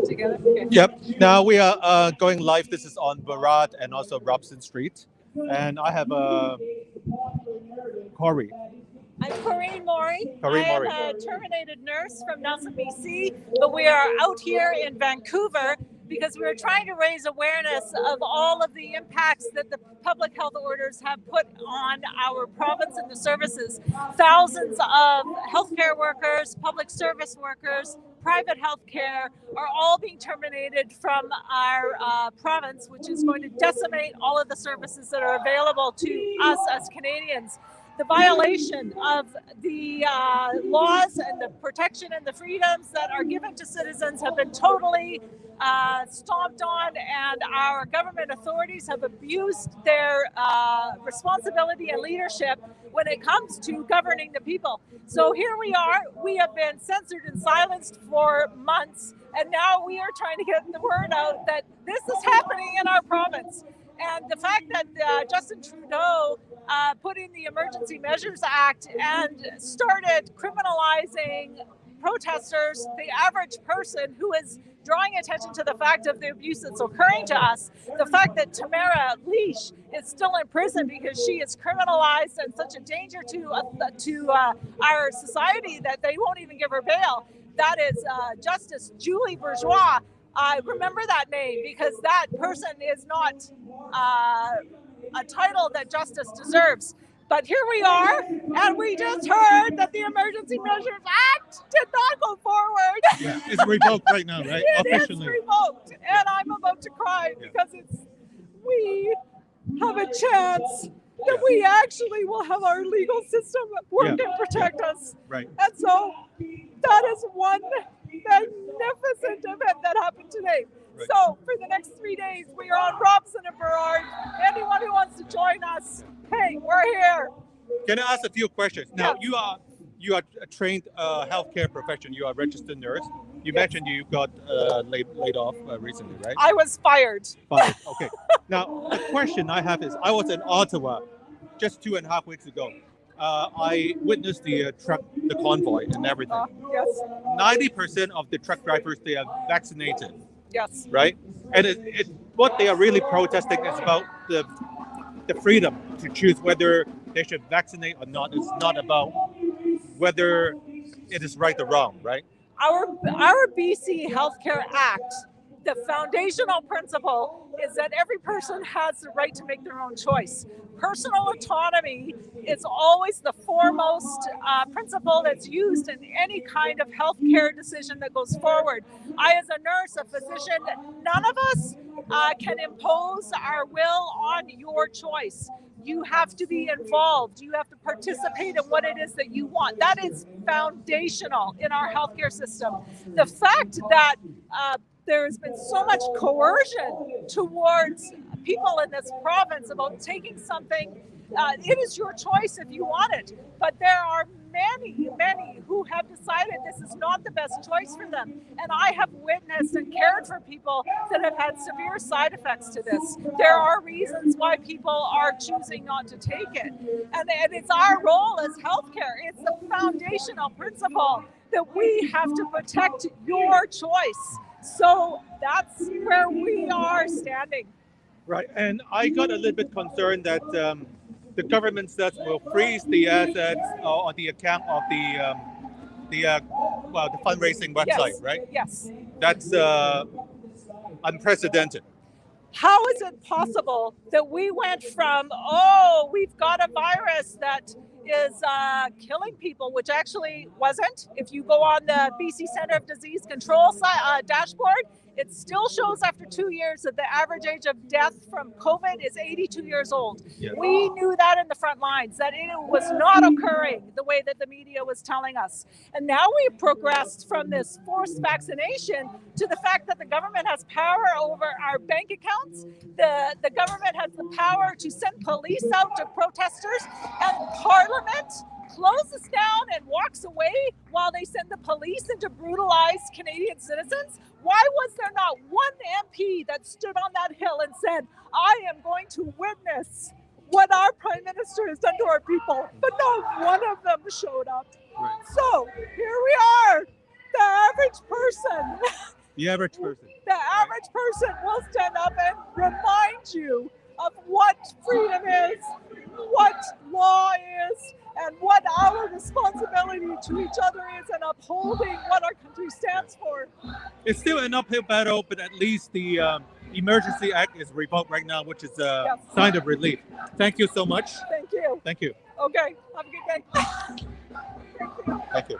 Together? Okay. Yep. Now we are going live. This is on Barat and also Robson Street. And I have Corey. I'm Corinne Maury. Corinne Maury. I am a terminated nurse from Nelson, BC, but we are out here in Vancouver because we're trying to raise awareness of all of the impacts that the public health orders have put on our province and the services. Thousands of healthcare workers, public service workers, private healthcare are all being terminated from our province, which is going to decimate all of the services that are available to us as Canadians. The violation of the laws and the protection and the freedoms that are given to citizens have been totally stomped on, and our government authorities have abused their responsibility and leadership when it comes to governing the people. So here we are. We have been censored and silenced for months, and now we are trying to get the word out that this is happening in our province. And the fact that Justin Trudeau put in the Emergency Measures Act and started criminalizing protesters, the average person who is drawing attention to the fact of the abuse that's occurring to us, the fact that Tamara Leash is still in prison because she is criminalized and such a danger to our society that they won't even give her bail. That is Justice Julie Bourgeois. Remember that name, because that person is not a title that justice deserves. But here we are, and we just heard that the Emergency Measures Act did not go forward. Yeah, it's revoked right now, right? Officially. It's revoked, and I'm about to cry because we have a chance that we actually will have our legal system work and protect us. Right. And so that is one magnificent event that happened today. Right. So for the next 3 days, we are on Robson and Burrard. Anyone who wants to join us, hey, we're here. Can I ask a few questions? Now, you are a trained healthcare professional. You are a registered nurse. You mentioned you got laid off recently, right? I was fired. Fired. Okay. Now, the question I have is, I was in Ottawa just 2.5 weeks ago. I witnessed the convoy and everything. Yes. 90% of the truck drivers, they are vaccinated. Yes. Right? And what they are really protesting is about the freedom to choose whether they should vaccinate or not. It's not about whether it is right or wrong, right? Our BC Healthcare Act, the foundational principle is that every person has the right to make their own choice. Personal autonomy is always the foremost principle that's used in any kind of healthcare decision that goes forward. I, as a nurse, a physician, none of us can impose our will on your choice. You have to be involved. You have to participate in what it is that you want. That is foundational in our healthcare system. The fact that there has been so much coercion towards people in this province about taking something. It is your choice if you want it, but there are many who have decided this is not the best choice for them. And I have witnessed and cared for people that have had severe side effects to this. There are reasons why people are choosing not to take it. And it's our role as healthcare. It's the foundational principle that we have to protect your choice. So that's where we are standing. Right, and I got a little bit concerned that the government says will freeze the assets on the account of the fundraising website, right? Yes. That's unprecedented. How is it possible that we went from, we've got a virus that is killing people, which actually wasn't. If you go on the BC Centre of Disease Control dashboard, it still shows after 2 years that the average age of death from COVID is 82 years old. Yeah. We knew that in the front lines, that it was not occurring the way that the media was telling us. And now we've progressed from this forced vaccination to the fact that the government has power over our bank accounts. The government has the power to send police out to protesters, and Parliament closes down and walks away while they send the police in to brutalize Canadian citizens. Why was there not one MP that stood on that hill and said, I am going to witness what our Prime Minister has done to our people? But not one of them showed up. Right. So here we are. The average person. The average person. The average person will stand up and remind you of what freedom is, what law is, and what our responsibility to each other is in upholding what our country stands for. It's still an uphill battle, but at least the Emergency Act is revoked right now, which is a sign of relief. Thank you so much. Thank you. Thank you. Okay, have a good day. Thank you.